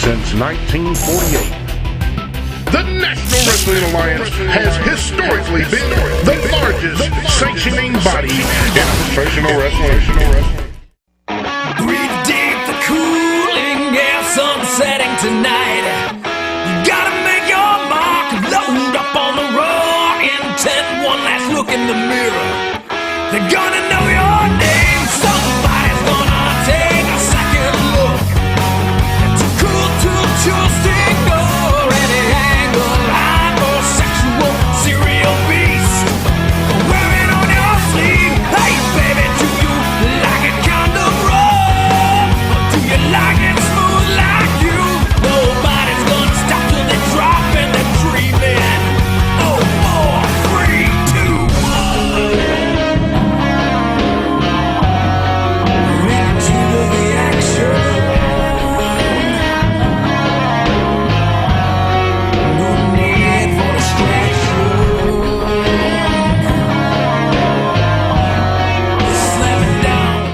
since 1948. The National Wrestling Alliance has historically been the largest sanctioning body in professional wrestling. Breathe deep, the cooling air, sun setting tonight. You gotta make your mark, load up on the raw intent. One last look in the mirror. They're gonna know your name. Somebody's gonna take a second look. Too cool to choose to ignore any angle. Hypersexual serial beast. Wear it on your sleeve. Hey baby, do you like it kind of rough? Or do you like it smooth like you? Nobody's gonna stop till they drop and they're dreaming. Oh, 4, 3, 2, 1. Into the action. No need for distraction. Slamming down.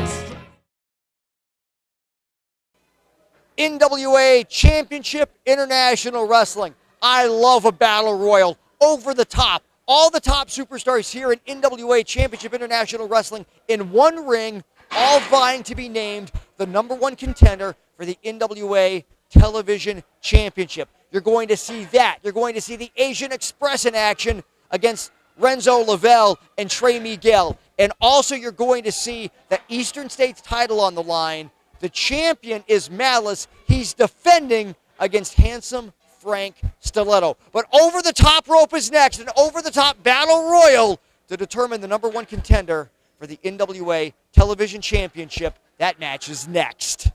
NWA Championship International Wrestling. I love a battle royal. Over the top. All the top superstars here in NWA Championship International Wrestling in one ring, all vying to be named the #1 contender for the NWA Television Championship. You're going to see that. You're going to see the Asian Express in action against Renzo, Lavell, and Trey, Miguel. And also you're going to see the Eastern States title on the line. The champion is Malice. He's defending against handsome Frank Stalletto. But over the top rope is next, an over the top battle royal to determine the #1 contender for the NWA Television Championship. That match is next.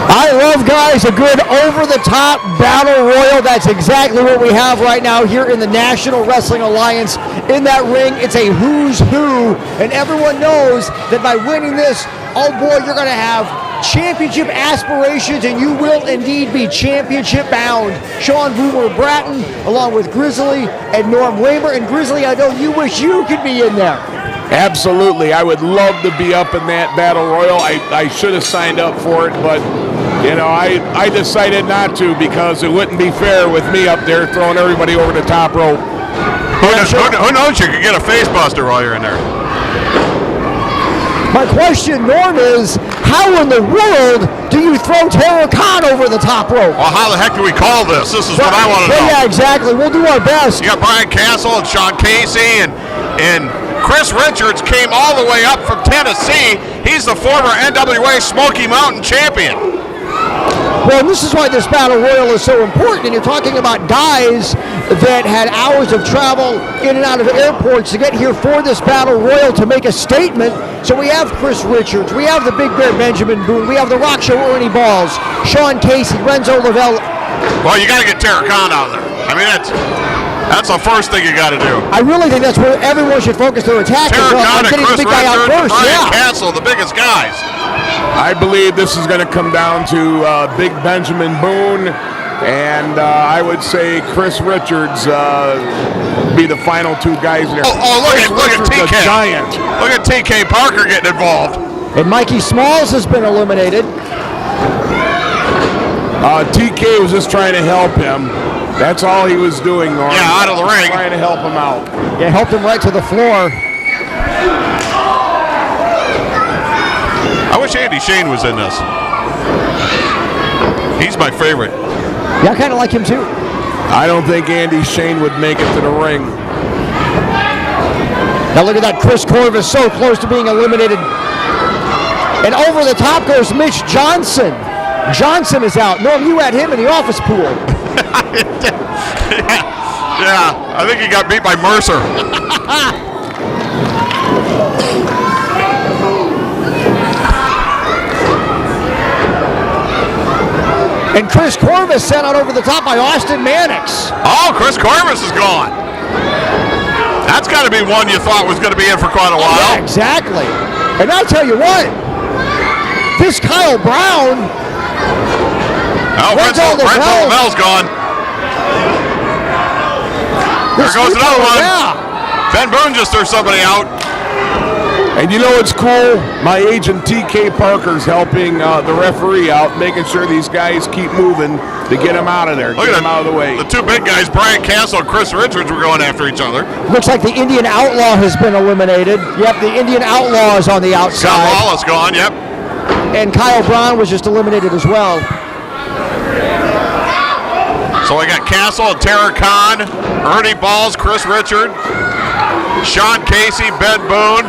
I love, guys, a good over-the-top battle royal. That's exactly what we have right now here in the National Wrestling Alliance. In that ring, it's a who's who, and everyone knows that by winning this, oh boy, you're going to have championship aspirations, and you will indeed be championship bound. Sean Boomer Bratton, along with Grizzly and Norm Raymer. And Grizzly, I know you wish you could be in there. Absolutely. I would love to be up in that battle royal. I should have signed up for it, but you know, I decided not to because it wouldn't be fair with me up there throwing everybody over the top rope. Who knows? You could get a face buster while you're in there. My question, Norm, is how in the world do you throw Tara Khan over the top rope? Well, how the heck do we call this? This is what I want to know. Yeah, exactly. We'll do our best. You got Brian Castle and Sean Casey and Chris Richards came all the way up from Tennessee. He's the former NWA Smoky Mountain champion. Well, this is why this battle royal is so important. And you're talking about guys that had hours of travel in and out of airports to get here for this battle royal to make a statement. So we have Chris Richards, we have the Big Bear Benjamin Boone, we have the Rock Show Ernie Balls, Sean Casey, Renzo Lavell. Well, you got to get Tara Khan out of there. I mean, that's the first thing you got to do. I really think that's where everyone should focus their attention. Tara Khan and Chris the big guy out Richards and first. Brian Castle, the biggest guys. I believe this is going to come down to Big Benjamin Boone, and I would say Chris Richards be the final two guys there. Look at TK. Giant. Look at TK Parker getting involved. And Mikey Smalls has been eliminated. TK was just trying to help him. That's all he was doing, Norm. Yeah, out of the ring. Trying to help him out. Yeah, helped him right to the floor. I wish Andy Shane was in this. He's my favorite. Yeah, I kind of like him too. I don't think Andy Shane would make it to the ring. Now look at that, Chris Corvus so close to being eliminated. And over the top goes Mitch Johnson. Johnson is out. Norm, you had him in the office pool. Yeah, I think he got beat by Mercer. And Chris Corvus sent out over the top by Austin Mannix. Oh, Chris Corvus is gone. That's got to be one you thought was going to be in for quite a while. Yeah, exactly. And I'll tell you what, this Kyle Brown. Oh, Renzo Lavell's gone. There goes another one. Yeah. Ben Boone just threw somebody out. And you know what's cool? My agent TK Parker's helping the referee out, making sure these guys keep moving to get them out of there, get them out of the way. The two big guys, Brian Castle and Chris Richards, were going after each other. Looks like the Indian Outlaw has been eliminated. Yep, the Indian Outlaw is on the outside. Scott Wallace gone, yep. And Kyle Brown was just eliminated as well. So we got Castle and Tara Khan, Ernie Balls, Chris Richard, Sean Casey, Ben Boone,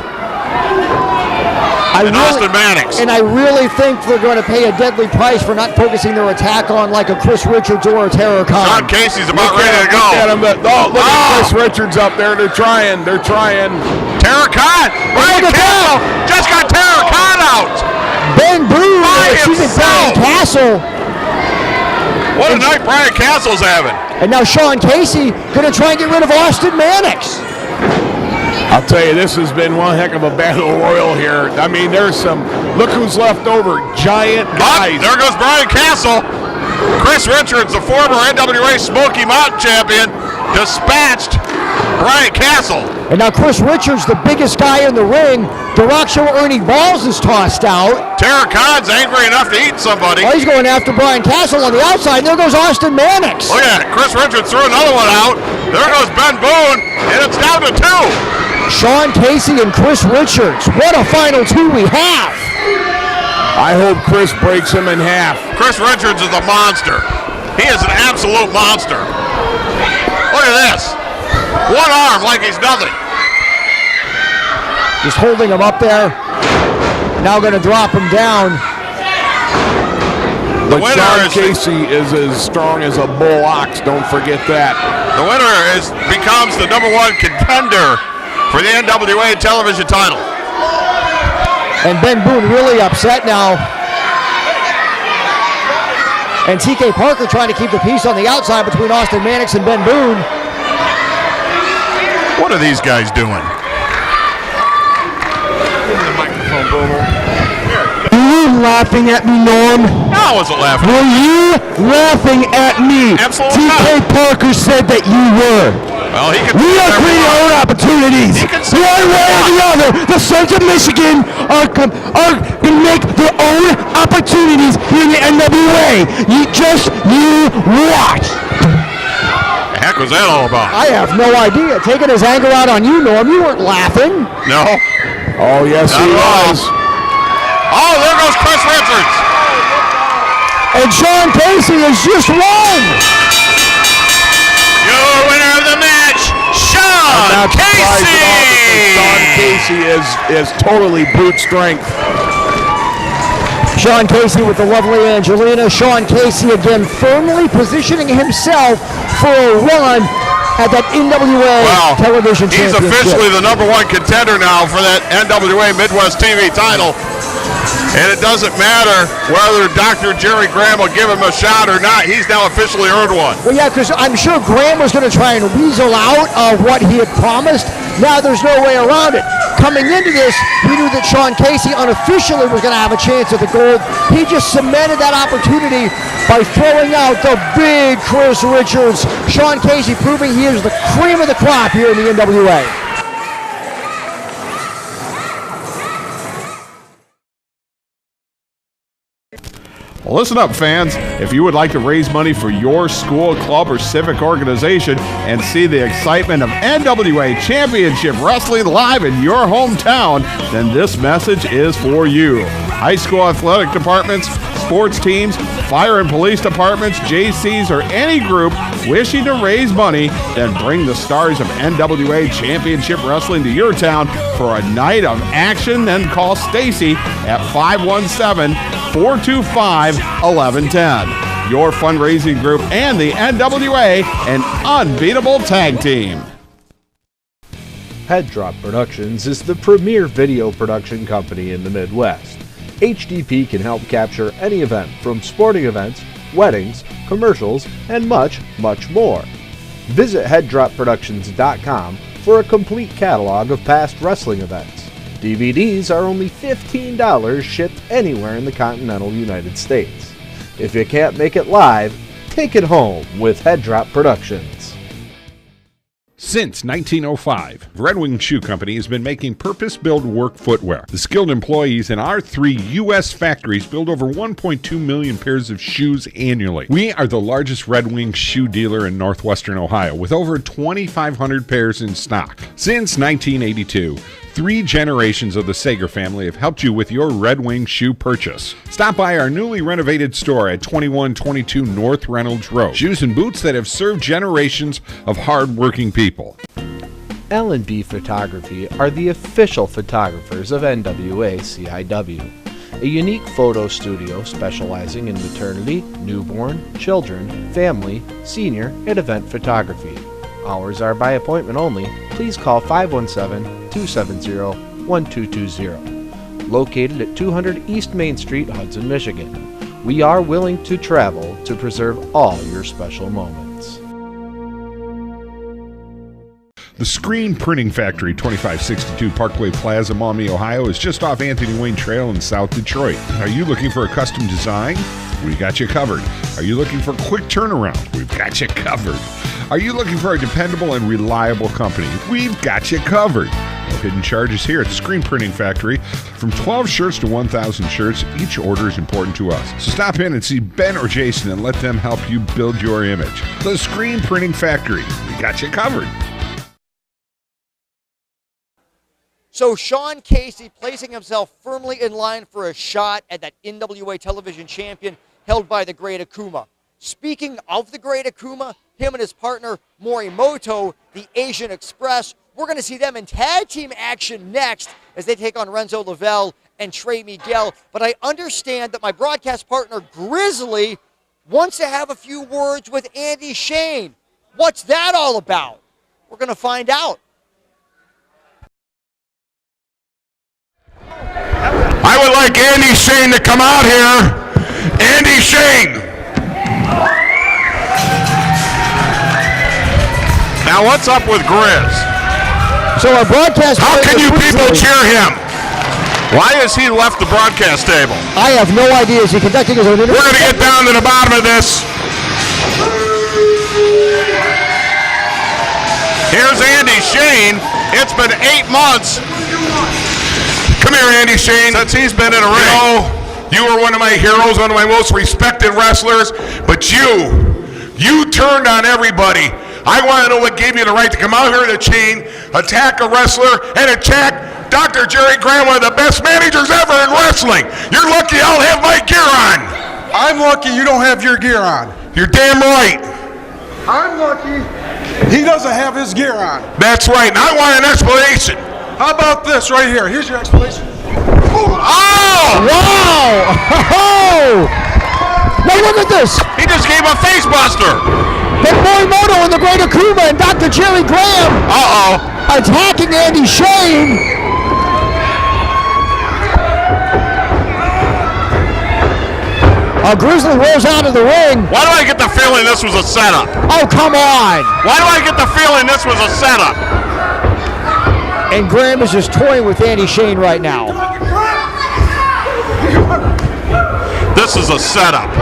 and Austin Mannix. And I really think they're going to pay a deadly price for not focusing their attack on like a Chris Richards or a Tara Khan. Sean Casey's about ready to go. Look at Chris Richards up there. They're trying. Tara Khan. Brian Castle just got Tara Khan out. Ben Boone. Brian Castle. What a night Brian Castle's having. And now Sean Casey going to try and get rid of Austin Mannix. I'll tell you, this has been one heck of a battle royal here. I mean, there's some, look who's left over, giant guys. There goes Brian Castle. Chris Richards, the former NWA Smoky Mountain champion, dispatched Brian Castle. And now Chris Richards, the biggest guy in the ring. Diracho Ernie Balls is tossed out. Tara Khan's angry enough to eat somebody. Oh, he's going after Brian Castle on the outside. There goes Austin Mannix. Look at it. Chris Richards threw another one out. There goes Ben Boone, and it's down to 2. Sean Casey and Chris Richards. What a final 2 we have. I hope Chris breaks him in half. Chris Richards is a monster. He is an absolute monster. Look at this. One arm like he's nothing. Just holding him up there. Now going to drop him down. But Sean Casey is as strong as a bull ox. Don't forget that. The winner becomes the #1 contender for the NWA television title. And Ben Boone really upset now. And TK Parker trying to keep the peace on the outside between Austin Mannix and Ben Boone. What are these guys doing? Give me the microphone, Boomer. Were you laughing at me, Norm? No, I wasn't laughing. Were you laughing at me? Absolutely TK Parker said that you were. Well, he can. We are creating our own opportunities. One way or the other, the Sons of Michigan are going to make their own opportunities here in the NWA. You watch. The heck was that all about? I have no idea. Taking his anger out on you, Norm. You weren't laughing. No. Oh, yes, he was. Oh, there goes Chris Richards. And Sean Casey has just won. Your winner of the match, Sean Casey. Sean Casey is totally brute strength. Sean Casey with the lovely Angelina. Sean Casey again firmly positioning himself for a run at that NWA television championship. He's officially the #1 contender now for that NWA Midwest TV title. And it doesn't matter whether Dr. Jerry Graham will give him a shot or not. He's now officially earned one. Well, yeah, because I'm sure Graham was going to try and weasel out of what he had promised. Now there's no way around it. Coming into this, we knew that Sean Casey unofficially was going to have a chance at the gold. He just cemented that opportunity by throwing out the big Chris Richards. Sean Casey proving he is the cream of the crop here in the NWA. Well, listen up, fans. If you would like to raise money for your school, club, or civic organization and see the excitement of NWA Championship Wrestling live in your hometown, then this message is for you. High school athletic departments, sports teams, fire and police departments, JCs, or any group wishing to raise money, then bring the stars of NWA Championship Wrestling to your town for a night of action. Then call Stacy at 517-425-1110. Your fundraising group and the NWA, an unbeatable tag team. Head Drop Productions is the premier video production company in the Midwest. HDP can help capture any event from sporting events, weddings, commercials, and much, much more. Visit headdropproductions.com for a complete catalog of past wrestling events. DVDs are only $15 shipped anywhere in the continental United States. If you can't make it live, take it home with Head Drop Productions. Since 1905, Red Wing Shoe Company has been making purpose-built work footwear. The skilled employees in our 3 U.S. factories build over 1.2 million pairs of shoes annually. We are the largest Red Wing shoe dealer in northwestern Ohio, with over 2,500 pairs in stock. Since 1982, 3 generations of the Sager family have helped you with your Red Wing shoe purchase. Stop by our newly renovated store at 2122 North Reynolds Road. Shoes and boots that have served generations of hard-working people. L&B Photography are the official photographers of NWA-CIW, a unique photo studio specializing in maternity, newborn, children, family, senior, and event photography. Hours are by appointment only. Please call 517-270-1220. Located at 200 East Main Street, Hudson, Michigan. We are willing to travel to preserve all your special moments. The Screen Printing Factory, 2562 Parkway Plaza, Maumee, Ohio, is just off Anthony Wayne Trail in South Detroit. Are you looking for a custom design? We got you covered. Are you looking for quick turnaround? We've got you covered. Are you looking for a dependable and reliable company? We've got you covered. No hidden charges here at the Screen Printing Factory. From 12 shirts to 1,000 shirts, each order is important to us. So stop in and see Ben or Jason and let them help you build your image. The Screen Printing Factory. We got you covered. So Sean Casey placing himself firmly in line for a shot at that NWA television champion held by the Great Akuma. Speaking of the Great Akuma, him and his partner Morimoto, the Asian Express, we're going to see them in tag team action next as they take on Renzo, Lavell, and Trey, Miguel. But I understand that my broadcast partner Grizzly wants to have a few words with Andy Shane. What's that all about? We're going to find out. I would like Andy Shane to come out here. Andy Shane. Now what's up with Grizz? So our broadcast. How can you people cheer him? Why has he left the broadcast table? I have no idea. Is he conducting his own interview? We're going to get down to the bottom of this. Here's Andy Shane. It's been 8 months. Come here, Andy Shane. Since he's been in a ring. You were one of my heroes, one of my most respected wrestlers, but you turned on everybody. I want to know what gave you the right to come out here in a chain, attack a wrestler, and attack Dr. Jerry Graham, one of the best managers ever in wrestling. You're lucky I'll have my gear on. I'm lucky you don't have your gear on. You're damn right. I'm lucky he doesn't have his gear on. That's right, and I want an explanation. How about this right here? Here's your explanation. Oh! Wow! Oh! Now look at this! He just gave a face buster. But Morimoto and the Great Akuma and Dr. Jerry Graham attacking Andy Shane. Grizzly rolls out of the ring. Why do I get the feeling this was a setup? Oh, come on. Why do I get the feeling this was a setup? And Graham is just toying with Andy Shane right now. This is a setup.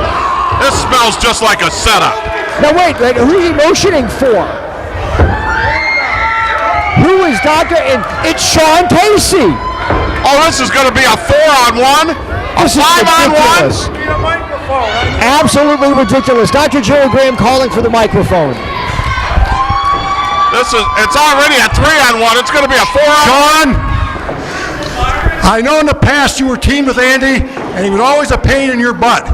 This smells just like a setup. Now wait, who's he motioning for? Who is Dr. And it's Sean Casey. Oh, this is going to be a 4-on-1? A 5-on-1? Absolutely ridiculous. Dr. Jerry Graham calling for the microphone. It's already a 3-on-1. It's going to be a 4-on-1. Sean, I know in the past you were teamed with Andy, and he was always a pain in your butt.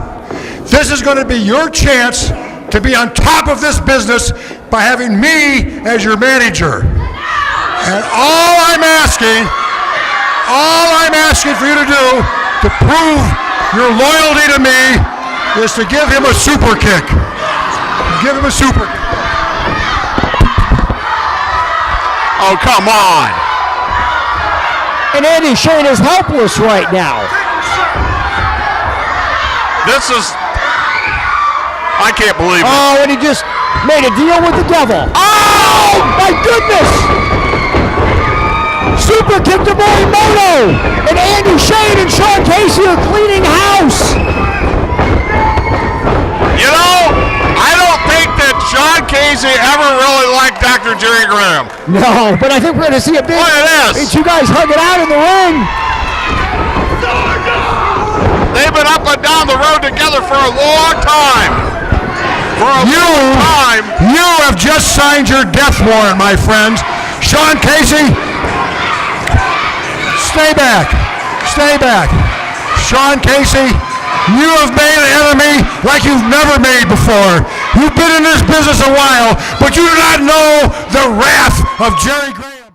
This is going to be your chance to be on top of this business by having me as your manager. And all I'm asking for you to do to prove your loyalty to me is to give him a super kick. Give him a super kick. Oh, come on. And Andy Shane is helpless right now. This is... I can't believe it. Oh, and he just made a deal with the devil. Oh, my goodness! Super kick to Morimoto! And Andy Shane and Sean Casey are cleaning house! You know, I don't think that Sean Casey ever really liked Dr. Dr. Jerry Graham. No, but I think we're going to see a big. Look at this. You guys hug it out in the ring. They've been up and down the road together for a long time. You have just signed your death warrant, my friends. Sean Casey, stay back. Stay back. Sean Casey, you have made an enemy like you've never made before. You've been in this business a while, but you do not know the wrath of Jerry Graham.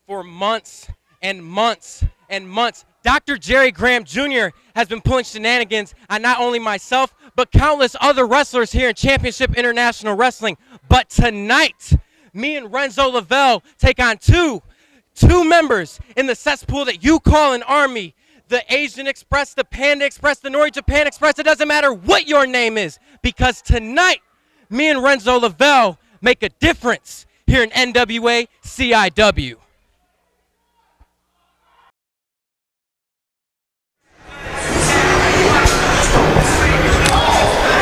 For months and months and months, Dr. Jerry Graham Jr. has been pulling shenanigans on not only myself, but countless other wrestlers here in Championship International Wrestling. But tonight, me and Renzo Lavell take on two members in the cesspool that you call an army. The Asian Express, the Panda Express, the Nori Japan Express. It doesn't matter what your name is, because tonight, me and Renzo Lavell make a difference here in NWA-CIW.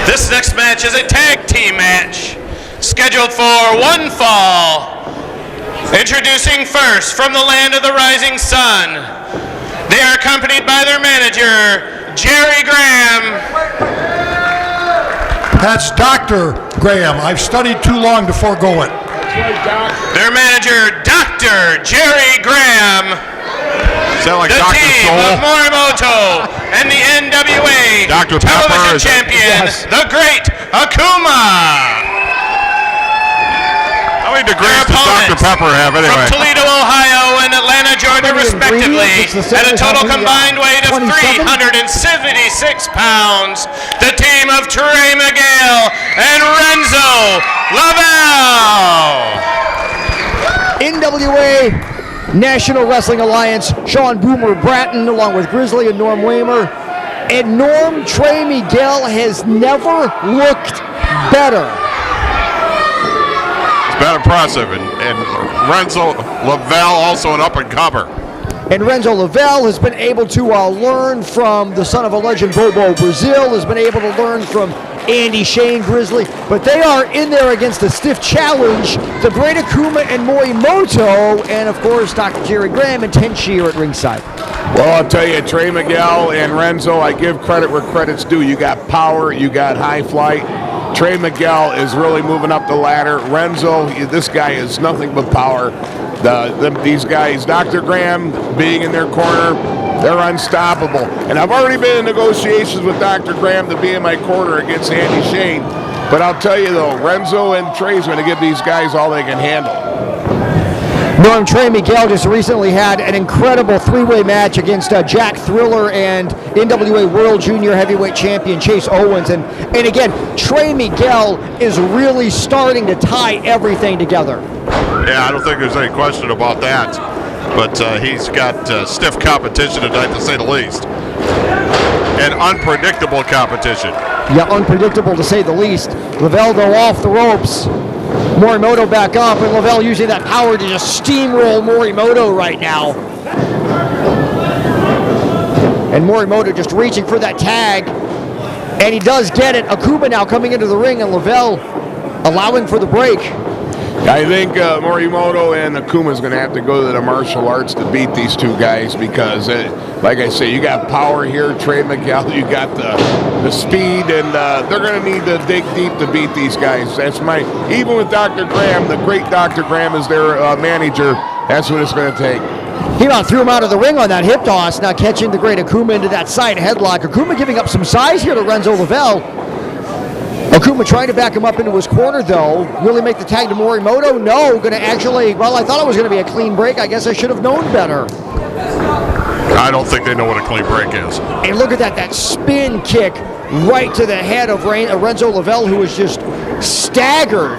This next match is a tag team match, scheduled for one fall. Introducing first, from the land of the rising sun, they are accompanied by their manager, Jerry Graham. That's Dr. Graham. I've studied too long to forego it. Their manager, Dr. Jerry Graham. Sound like the Dr. team Soul? of Morimoto and the NWA Dr. television Pepper, champion, yes. the great Akuma. How many degrees does Dr. Pepper have anyway? From Toledo, Ohio and Atlanta, Georgia, respectively, at a total combined weight of 376 pounds, the team of Trey, Miguel, and Renzo Lavell. NWA National Wrestling Alliance, Sean Boomer Bratton, along with Grizzly and Norm Waymer. And Norm, Trey Miguel has never looked better. It's been impressive. And Renzo Lavell, also an up-and-comer. And Renzo Lavell has been able to learn from the son of a legend, Bobo Brazil, has been able to learn from Andy Shane Grizzly, but they are in there against a stiff challenge, the great Akuma and Morimoto, and of course Dr. Jerry Graham and Tenchi are at ringside. Well, I'll tell you, Trey Miguel and Renzo, I give credit where credit's due. You got power, you got high flight. Trey Miguel is really moving up the ladder. Renzo, this guy is nothing but power. These guys, Dr. Graham being in their corner, they're unstoppable. And I've already been in negotiations with Dr. Graham to be in my corner against Andy Shane. But I'll tell you though, Renzo and Trey's going to give these guys all they can handle. Norm, Trey Miguel just recently had an incredible three-way match against Jack Thriller and NWA World Junior Heavyweight Champion Chase Owens. And again, Trey Miguel is really starting to tie everything together. Yeah, I don't think there's any question about that. But he's got stiff competition tonight, to say the least. And unpredictable competition. Yeah, unpredictable to say the least. Lavell though off the ropes. Morimoto back up, and Lavell using that power to just steamroll Morimoto right now. And Morimoto just reaching for that tag. And he does get it. Akuma now coming into the ring, and Lavell allowing for the break. I think Morimoto and Akuma is going to have to go to the martial arts to beat these two guys because, like I say, you got power here, Trey Miguel, you got the speed, and they're going to need to dig deep to beat these guys. Even with Dr. Graham, the great Dr. Graham is their manager, that's what it's going to take. He about threw him out of the ring on that hip toss, now catching the great Akuma into that side headlock. Akuma giving up some size here to Renzo Lavell. Akuma trying to back him up into his corner, though. Will he make the tag to Morimoto? No. Going to actually, well, I thought it was going to be a clean break. I guess I should have known better. I don't think they know what a clean break is. And look at that spin kick right to the head of Renzo Lavell, who was just staggered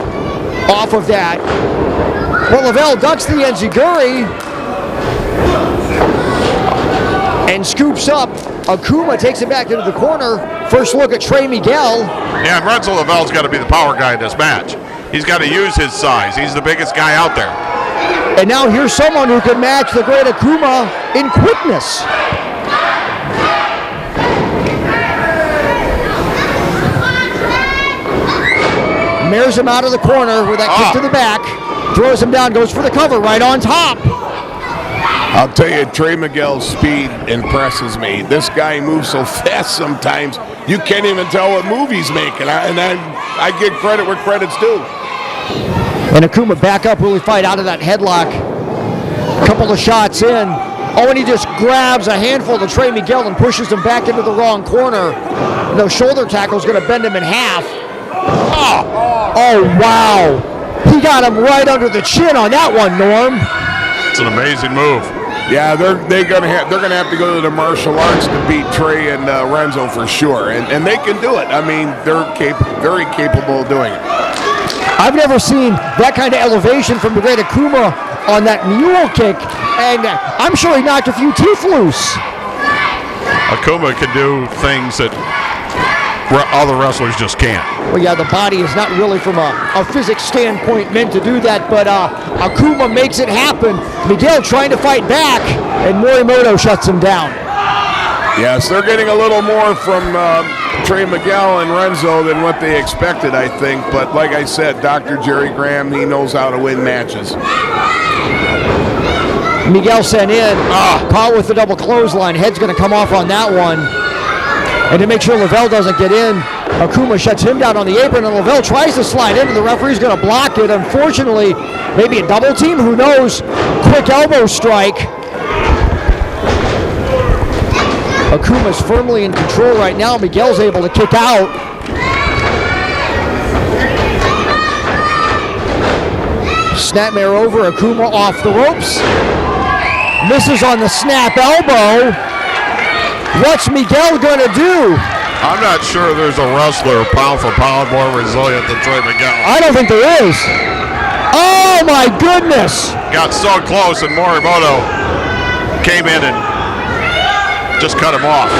off of that. Well, Lavell ducks the enziguri and scoops up. Akuma takes it back into the corner. First look at Trey Miguel. Yeah, and Renzo Lavell's got to be the power guy in this match. He's got to use his size. He's the biggest guy out there. And now here's someone who can match the great Akuma in quickness. Snares him out of the corner with that kick to the back. Throws him down, goes for the cover right on top. I'll tell you, Trey Miguel's speed impresses me. This guy moves so fast sometimes, you can't even tell what move he's making. I give credit where credit's due. And Akuma back up, really fight out of that headlock. A couple of shots in. Oh, and he just grabs a handful of Trey Miguel and pushes him back into the wrong corner. No shoulder tackle's going to bend him in half. Oh, wow. He got him right under the chin on that one, Norm. It's an amazing move. Yeah, they're gonna have to go to the martial arts to beat Trey and Renzo for sure, and they can do it. I mean, they're very capable of doing it. I've never seen that kind of elevation from the great Akuma on that mule kick, and I'm sure he knocked a few teeth loose. Akuma can do things that other wrestlers just can't. Well, yeah, the body is not really from a physics standpoint meant to do that, but Akuma makes it happen. Miguel trying to fight back, and Morimoto shuts him down. Yes, they're getting a little more from Trey Miguel and Renzo than what they expected, I think. But like I said, Dr. Jerry Graham, he knows how to win matches. Miguel sent in, caught with the double clothesline. Head's going to come off on that one. And to make sure Lavell doesn't get in, Akuma shuts him down on the apron, and Lavell tries to slide in, and the referee's going to block it. Unfortunately, maybe a double team, who knows? Quick elbow strike. Akuma's firmly in control right now. Miguel's able to kick out. Snapmare over, Akuma off the ropes. Misses on the snap elbow. What's Miguel gonna do? I'm not sure there's a wrestler pound for pound more resilient than Trey Miguel. I don't think there is. Oh my goodness! Got so close, and Morimoto came in and just cut him off.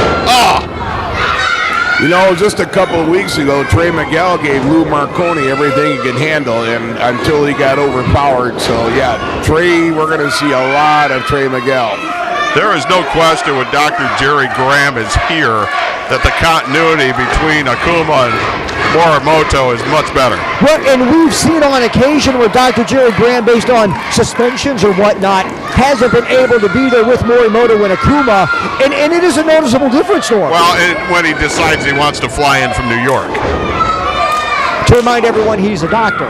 You know, just a couple of weeks ago, Trey Miguel gave Lou Marconi everything he could handle, and until he got overpowered. So yeah, Trey, we're gonna see a lot of Trey Miguel. There is no question when Dr. Jerry Graham is here that the continuity between Akuma and Morimoto is much better. Well, and we've seen on occasion where Dr. Jerry Graham, based on suspensions or whatnot, hasn't been able to be there with Morimoto and Akuma, and it is a noticeable difference for him. Well, when he decides he wants to fly in from New York. To remind everyone, he's a doctor.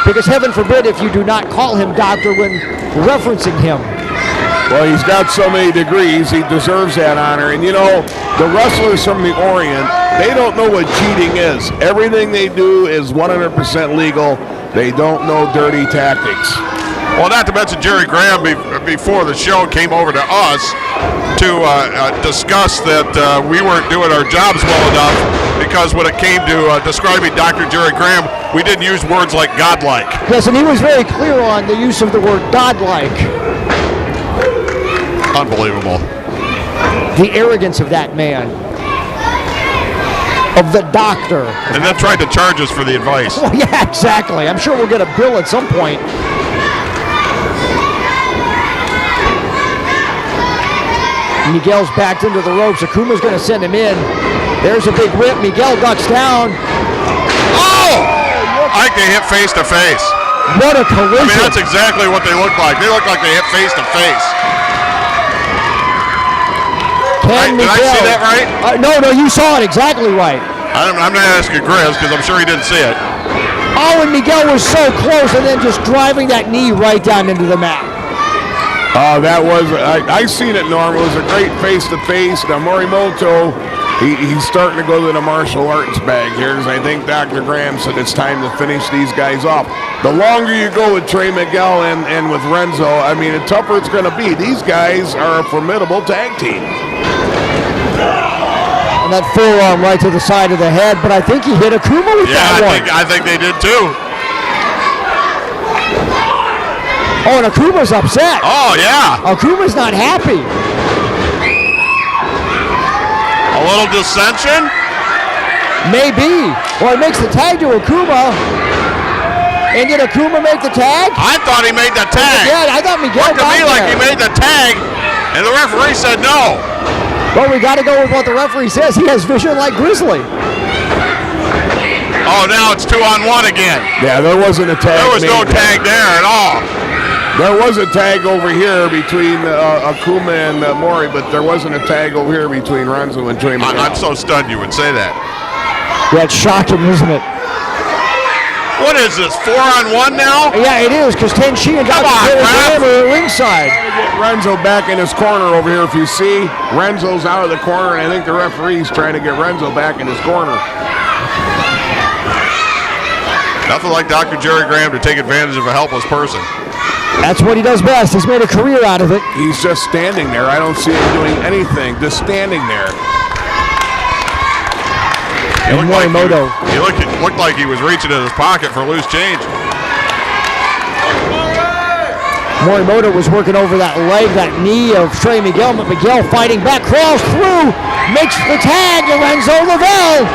Because heaven forbid if you do not call him doctor when referencing him. Well, he's got so many degrees, he deserves that honor. And you know, the wrestlers from the Orient, they don't know what cheating is. Everything they do is 100% legal. They don't know dirty tactics. Well, not to mention Jerry Graham, before the show, came over to us to discuss that we weren't doing our jobs well enough, because when it came to describing Dr. Jerry Graham, we didn't use words like godlike. Yes, and he was very clear on the use of the word godlike. Unbelievable. The arrogance of that man. Of the doctor. And then tried to charge us for the advice. Well, yeah, exactly. I'm sure we'll get a bill at some point. Miguel's backed into the ropes. Akuma's going to send him in. There's a big whip. Miguel ducks down. Oh! I think they hit face to face. What a collision. I mean, that's exactly what they look like. They look like they hit face to face. Did I see that right? No, you saw it exactly right. I'm not asking Grizz because I'm sure he didn't see it. Oh, and Miguel was so close, and then just driving that knee right down into the mat. Oh, that was, I seen it, Norm. It was a great face-to-face. Now, Morimoto, he's starting to go to the martial arts bag here, because I think Dr. Graham said it's time to finish these guys off. The longer you go with Trey Miguel and with Renzo, I mean, the tougher it's going to be. These guys are a formidable tag team. And that forearm right to the side of the head, but I think he hit Akuma with that one. I think they did too. Oh, and Akuma's upset. Oh, yeah. Akuma's not happy. A little dissension? Maybe. Well, he makes the tag to Akuma. And did Akuma make the tag? I thought he made the tag. Yeah, I thought Miguel looked to me like he made the tag, and the referee said no. Well, we got to go with what the referee says. He has vision like Grizzly. Oh, now it's 2-on-1 again. Yeah, there wasn't a tag. There was no tag there at all. There was a tag over here between Akuma and Maury, but there wasn't a tag over here between Renzo and Trey Miguel. I'm so stunned you would say that. Yeah, it's shocking, isn't it? What is this, 4-on-1 now? Yeah, it is, because Tenshi and Dr. Graham are ringside. Get Renzo back in his corner over here. If you see, Renzo's out of the corner, and I think the referee's trying to get Renzo back in his corner. Nothing like Dr. Jerry Graham to take advantage of a helpless person. That's what he does best. He's made a career out of it. He's just standing there. I don't see him doing anything, just standing there. He looked like he was reaching in his pocket for loose change. Morimoto was working over that leg, that knee of Trey Miguel, but Miguel fighting back, crawls through, makes the tag to Renzo Lavell.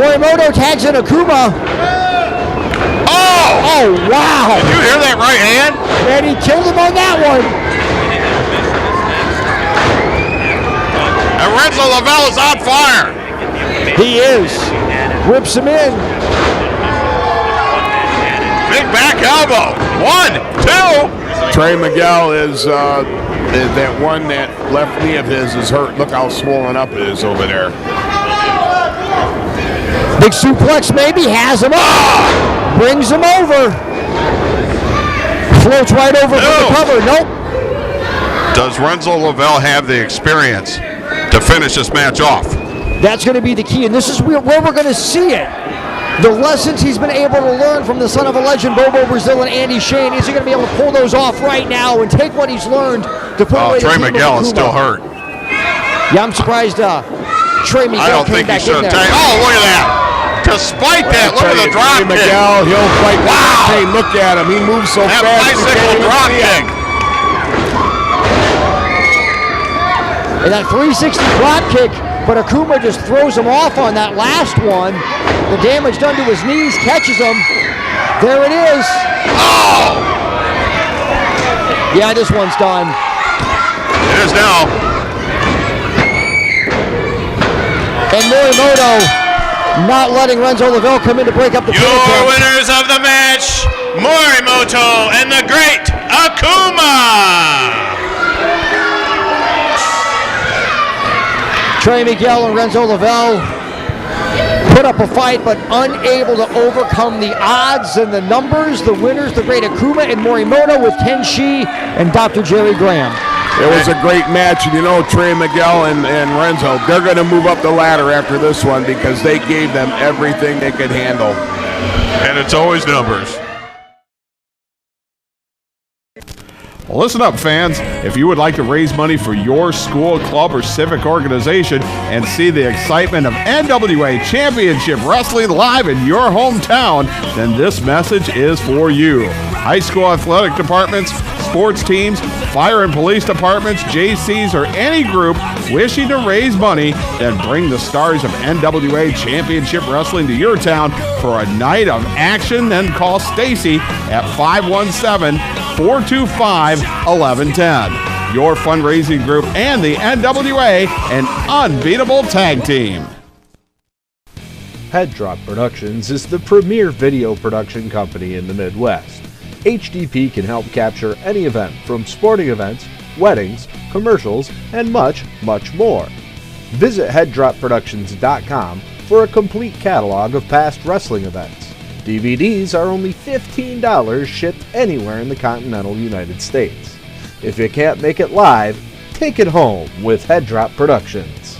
Morimoto tags in Akuma. Oh, wow. Did you hear that right hand? And he killed him on that one. And Renzo Lavell is on fire. He is. Whips him in. Big back elbow. 1, 2. Trey Miguel is that one, that left knee of his is hurt. Look how swollen up it is over there. Big suplex maybe, has him up. Brings him over. Floats right over for the cover. Nope. Does Renzo Lavell have the experience to finish this match off? That's going to be the key, and this is where we're going to see it. The lessons he's been able to learn from the son of a legend, Bobo Brazil and Andy Shane. Is he going to be able to pull those off right now and take what he's learned to put away the Trey team of Miguel is Akuma? still hurt. Yeah, I'm surprised Trey Miguel I don't came think he back should in have there. taken. Oh, look at that. Despite that, look at the drop Trey kick. Miguel, he'll fight back. Hey, look at him. He moves so That fast. bicycle drop kick. And that 360 drop kick, but Akuma just throws him off on that last one. The damage done to his knees catches him. There it is. Oh! Yeah, this one's done. It is now. And Morimoto not letting Renzo Lavell come in to break up the Your winners of the match, Morimoto and the great Akuma. Trey Miguel and Renzo Lavell put up a fight, but unable to overcome the odds and the numbers. The winners, the great Akuma and Morimoto, with Tenshi and Dr. Jerry Graham. It was a great match, and you know, Trey Miguel and Renzo, they're going to move up the ladder after this one because they gave them everything they could handle. And it's always numbers. Well, listen up, fans. If you would like to raise money for your school, club, or civic organization and see the excitement of NWA Championship Wrestling live in your hometown, then this message is for you. High school athletic departments, sports teams, fire and police departments, JCs, or any group wishing to raise money, then bring the stars of NWA Championship Wrestling to your town for a night of action. Then call Stacy at 517-425-1110. Your fundraising group and the NWA, an unbeatable tag team. Head Drop Productions is the premier video production company in the Midwest. HDP can help capture any event from sporting events, weddings, commercials, and much, much more. Visit headdropproductions.com for a complete catalog of past wrestling events. DVDs are only $15 shipped anywhere in the continental United States. If you can't make it live, take it home with Head Drop Productions.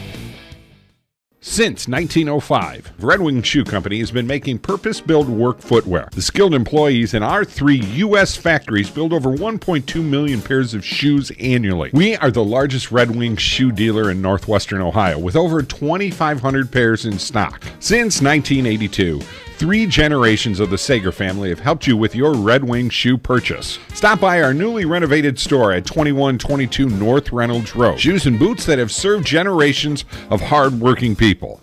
Since 1905, Red Wing Shoe Company has been making purpose-built work footwear. The skilled employees in our 3 U.S. factories build over 1.2 million pairs of shoes annually. We are the largest Red Wing shoe dealer in northwestern Ohio with over 2,500 pairs in stock. Since 1982, 3 generations of the Sager family have helped you with your Red Wing shoe purchase. Stop by our newly renovated store at 2122 North Reynolds Road. Shoes and boots that have served generations of hard-working people.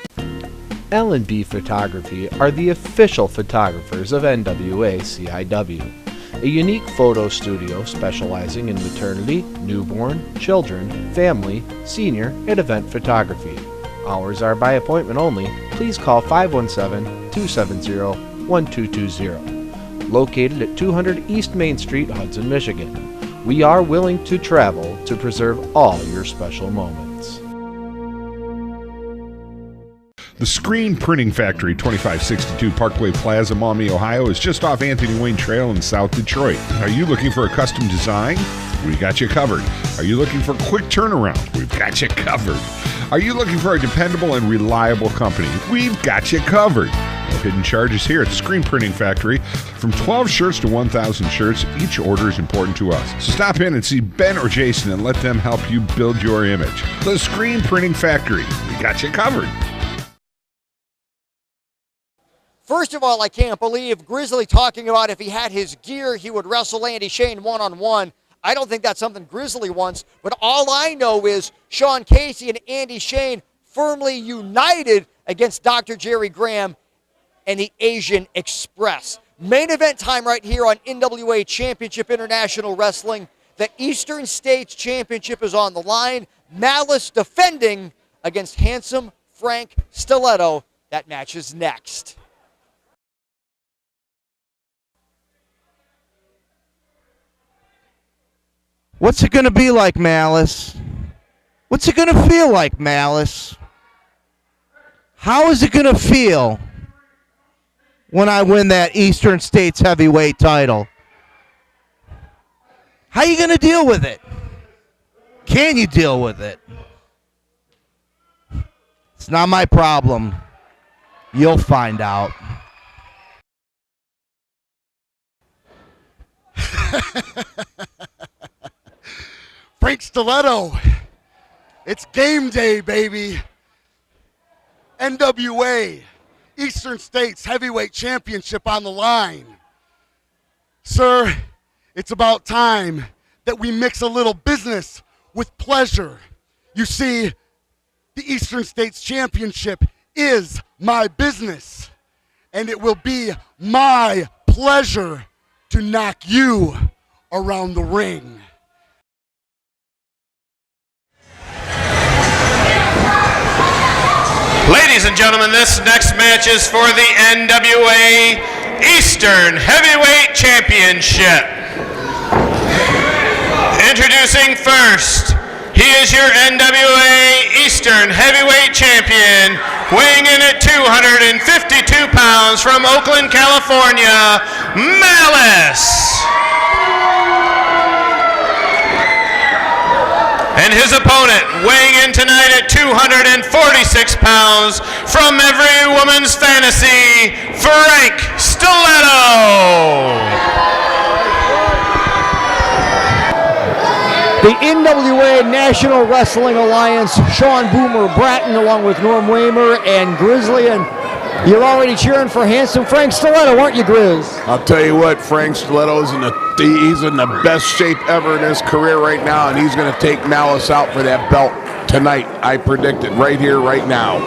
L&B Photography are the official photographers of NWA-CIW, a unique photo studio specializing in maternity, newborn, children, family, senior, and event photography. Hours are by appointment only. Please call 517-2 270-1220. Located at 200 East Main Street, Hudson, Michigan. We are willing to travel to preserve all your special moments. The Screen Printing Factory, 2562 Parkway Plaza, Maumee, Ohio, is just off Anthony Wayne Trail in South Detroit. Are you looking for a custom design? We got you covered. Are you looking for a quick turnaround? We've got you covered. Are you looking for a dependable and reliable company? We've got you covered. No hidden charges here at the Screen Printing Factory. From 12 shirts to 1,000 shirts, each order is important to us. So stop in and see Ben or Jason and let them help you build your image. The Screen Printing Factory. We got you covered. First of all, I can't believe Grizzly talking about if he had his gear, he would wrestle Andy Shane one-on-one. I don't think that's something Grizzly wants, but all I know is Sean Casey and Andy Shane firmly united against Dr. Jerry Graham and the Asian Express. Main event time right here on NWA Championship International Wrestling. The Eastern States Championship is on the line. Malice defending against handsome Frank Stalletto. That match is next. What's it going to be like, Malice? What's it going to feel like, Malice? How is it going to feel when I win that Eastern States heavyweight title? How are you going to deal with it? Can you deal with it? It's not my problem. You'll find out. Frank Stalletto, it's game day, baby. NWA, Eastern States Heavyweight Championship on the line. Sir, it's about time that we mix a little business with pleasure. You see, the Eastern States Championship is my business, and it will be my pleasure to knock you around the ring. Ladies and gentlemen, this next match is for the NWA Eastern Heavyweight Championship. Introducing first, he is your NWA Eastern Heavyweight Champion, weighing in at 252 pounds from Oakland, California, Malice. And his opponent, weighing in tonight at 246 pounds, from every woman's fantasy, Frank Stalletto. The NWA National Wrestling Alliance, Sean Boomer Bratton, along with Norm Waymer and Grizzly, and you're already cheering for handsome Frank Stalletto, aren't you, Grizz? I'll tell you what, Frank Stalletto's he's in the best shape ever in his career right now, and he's going to take Malice out for that belt tonight. I predict it right here, right now.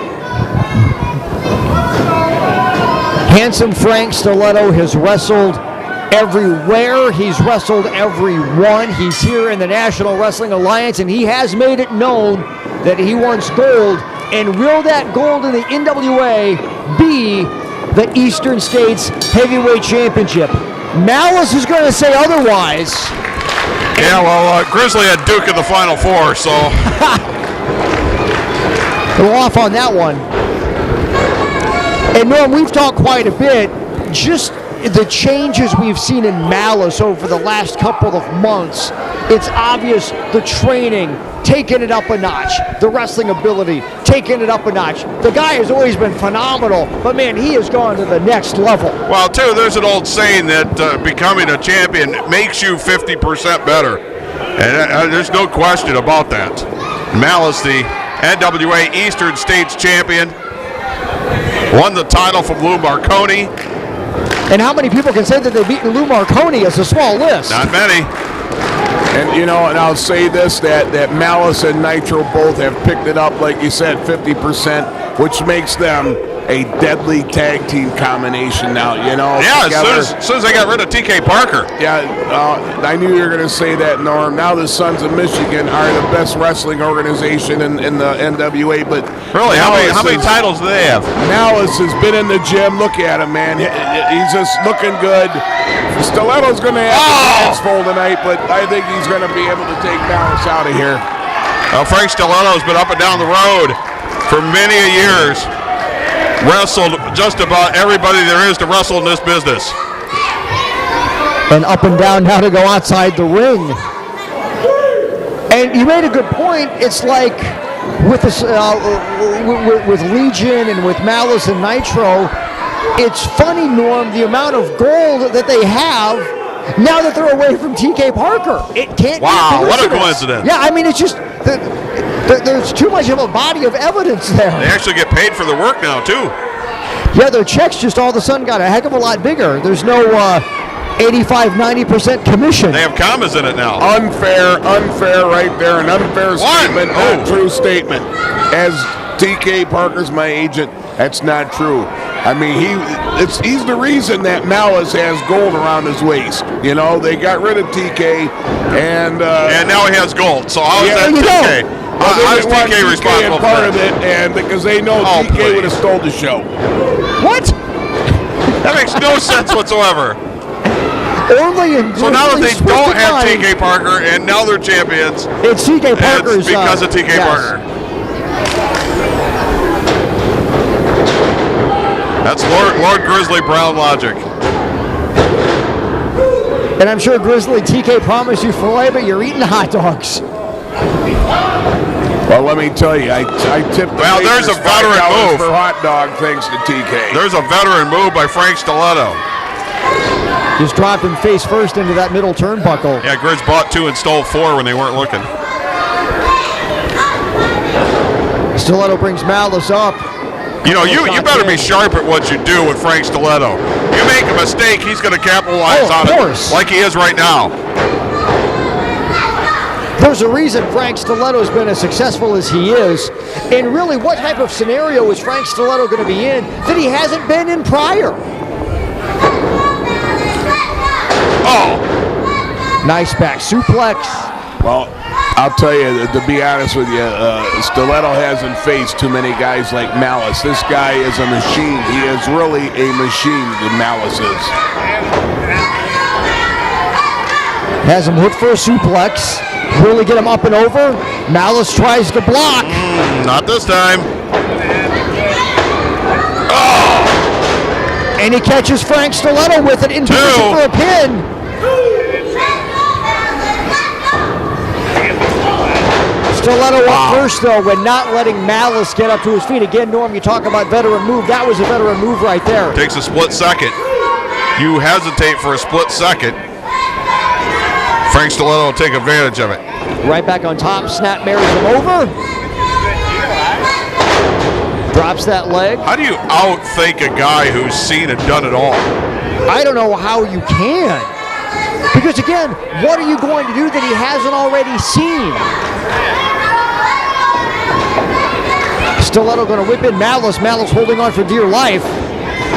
Handsome Frank Stalletto has wrestled everywhere. He's wrestled everyone. He's here in the National Wrestling Alliance, and he has made it known that he wants gold. And will that gold in the NWA be the Eastern States Heavyweight Championship? Malice is going to say otherwise. Yeah, well, Grizzly had Duke in the Final Four, so. We're off on that one. And Norm, we've talked quite a bit. Just the changes we've seen in Malice over the last couple of months. It's obvious the training, taking it up a notch, the wrestling ability, taking it up a notch. The guy has always been phenomenal, but man, he has gone to the next level. Well, too, there's an old saying that becoming a champion makes you 50% better. And there's no question about that. Malice, the NWA Eastern States champion, won the title from Lou Marconi. And how many people can say that they've beaten Lou Marconi as a small list? Not many. And, you know, and I'll say this, that Malice and Nitro both have picked it up, like you said, 50%, which makes them a deadly tag team combination now, you know. Yeah, together. as soon as they got rid of TK Parker. Yeah, I knew you were going to say that, Norm. Now the Sons of Michigan are the best wrestling organization in the NWA. But really, how many titles do they have? Malice has been in the gym. Look at him, man. He's just looking good. Stalletto's going to have his hands full tonight, but I think he's going to be able to take Malice out of here. Well, Frank Stalletto's been up and down the road for many years. Wrestled just about everybody there is to wrestle in this business. And up and down now to go outside the ring. And you made a good point. It's like with this, with Legion and with Malice and Nitro, it's funny, Norm, the amount of gold that they have now that they're away from TK Parker. It can't be a what a coincidence. Yeah, I mean, it's just, there's too much of a body of evidence there. They actually get paid for their work now, too. Yeah, their checks just all of a sudden got a heck of a lot bigger. There's no 85-90% commission. They have commas in it now. Unfair right there. An unfair statement, not a true statement. As TK Parker's my agent, that's not true. I mean, he's the reason that Malice has gold around his waist. You know, they got rid of TK, and now he has gold. So how is that TK? How is TK responsible for part of it? And because they know TK would have stole the show. What? That makes no sense whatsoever. Only in so now that they don't have TK Parker and now they're champions, it's TK Parker's because of TK Parker. That's Lord Grizzly Brown logic. And I'm sure Grizzly TK promised you filet, but you're eating hot dogs. Well, let me tell you, I tipped the there's a veteran move for hot dog thanks to TK. There's a veteran move by Frank Stalletto. Just dropped him face first into that middle turnbuckle. Yeah, Grizz bought 2 and stole 4 when they weren't looking. Stiletto brings Malice up. You know, you better be sharp at what you do with Frank Stalletto. You make a mistake, he's going to capitalize on it like he is right now. There's a reason Frank Stalletto's been as successful as he is. And really, what type of scenario is Frank Stalletto going to be in that he hasn't been in prior? Nice back suplex. Well, I'll tell you, to be honest with you, Stalletto hasn't faced too many guys like Malice. This guy is a machine. He is really a machine, the Malice is. Has him hooked for a suplex. Really get him up and over. Malice tries to block. Not this time. And he catches Frank Stalletto with it in position for a pin. Stalletto up first, though, when not letting Malice get up to his feet. Again, Norm, you talk about veteran move. That was a veteran move right there. Takes a split second. You hesitate for a split second. Frank Stalletto will take advantage of it. Right back on top. Snap marries him over. Drops that leg. How do you outthink a guy who's seen and done it all? I don't know how you can. Because, again, what are you going to do that he hasn't already seen? Stalletto going to whip in Malice. Malice holding on for dear life.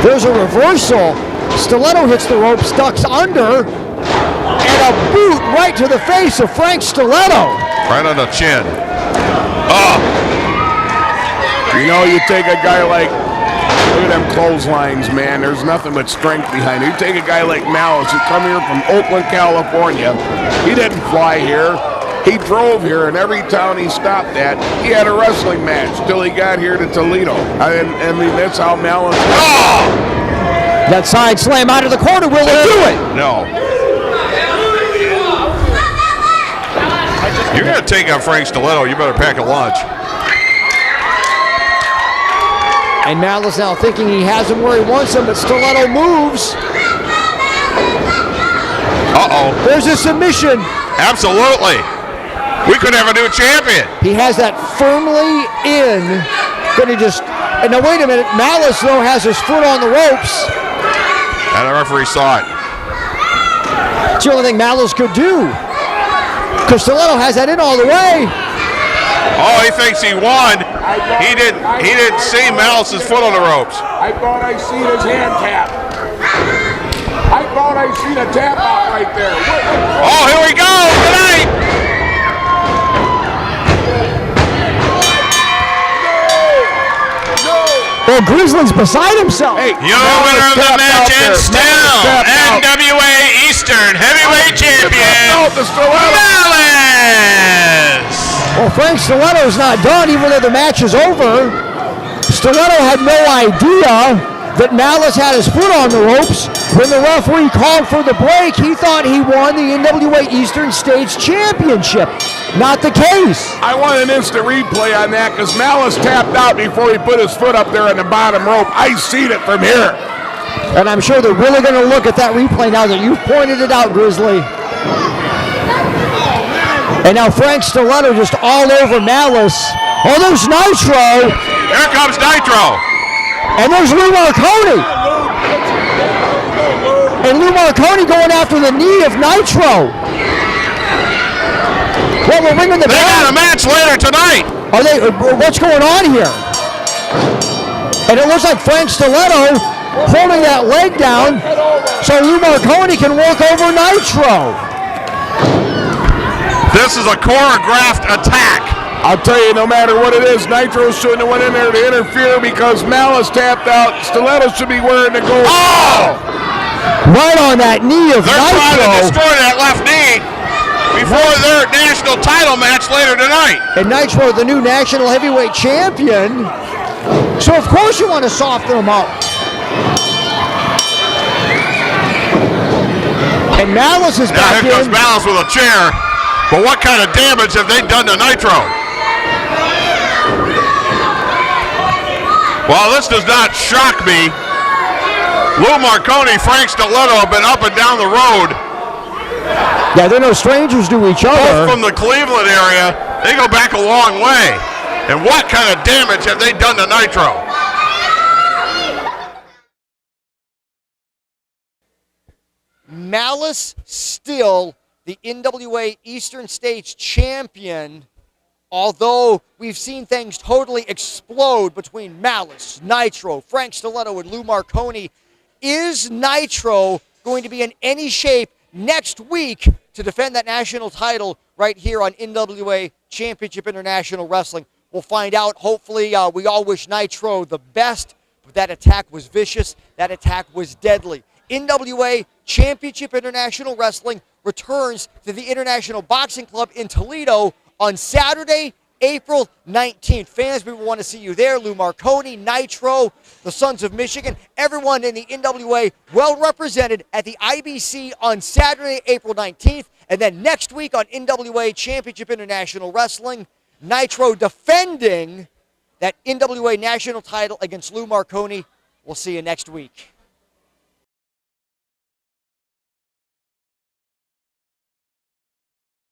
There's a reversal. Stalletto hits the ropes, ducks under, and a boot right to the face of Frank Stalletto. Right on the chin. You know, you take a guy like, look at them clotheslines, man. There's nothing but strength behind it. You take a guy like Malice, who come here from Oakland, California. He didn't fly here. He drove here, and every town he stopped at, he had a wrestling match till he got here to Toledo. I mean, that's how Malice. That side slam out of the corner. Will it do it? No. You're going to take on Frank Stalletto. You better pack a lunch. And Malice now thinking he has him where he wants him, but Stalletto moves. There's a submission. Absolutely. We could have a new champion. He has that firmly in. Gonna just, and now wait a minute, Malice though has his foot on the ropes. And the referee saw it. It's the only thing Malice could do. Because Stalletto has that in all the way. Oh, he thinks he won. He didn't see Malice's foot on the ropes. I thought I seen his hand tap. I thought I seen a tap out right there. Oh, here we go tonight. Well, Grizzly's beside himself. Hey, your winner of the match and still NWA Eastern Heavyweight Champion, Malice. Well, Frank Stalletto's not done, even though the match is over. Stalletto had no idea that Malice had his foot on the ropes. When the referee called for the break, he thought he won the NWA Eastern States Championship. Not the case. I want an instant replay on that because Malice tapped out before he put his foot up there on the bottom rope. I seen it from here. And I'm sure they're really going to look at that replay now that you've pointed it out, Grizzly. And now Frank Stalletto just all over Malice. Oh, there's Nitro. Here comes Nitro. And there's Lou Marconi. And Lou Marconi going after the knee of Nitro. Well, we're ringing the bell. They got a match later tonight. Are they? What's going on here? And it looks like Frank Stalletto holding that leg down so Lou Marconi can work over Nitro. This is a choreographed attack. I'll tell you, no matter what it is, Nitro shouldn't have went in there to interfere because Malice tapped out. Stalletto should be wearing the gold. Oh! Right on that knee of They're Nitro. trying to destroy that left knee before their national title match later tonight. And Nitro, the new national heavyweight champion. So of course you want to soften him up. And Malice is back in. Now here comes Malice with a chair. But what kind of damage have they done to Nitro? Well, this does not shock me. Lou Marconi, Frank Stalletto have been up and down the road. Yeah, they're no strangers to each other. Both from the Cleveland area. They go back a long way. And what kind of damage have they done to Nitro? Malice still the NWA Eastern States champion, although we've seen things totally explode between Malice, Nitro, Frank Stalletto, and Lou Marconi. Is Nitro going to be in any shape next week to defend that national title right here on NWA Championship International Wrestling? We'll find out. Hopefully, we all wish Nitro the best, but that attack was vicious. That attack was deadly. NWA Championship International Wrestling returns to the International Boxing Club in Toledo on Saturday, April 19th. Fans, we want to see you there. Lou Marconi, Nitro, the Sons of Michigan, everyone in the NWA well represented at the IBC on Saturday, April 19th. And then next week on NWA Championship International Wrestling, Nitro defending that NWA national title against Lou Marconi. We'll see you next week.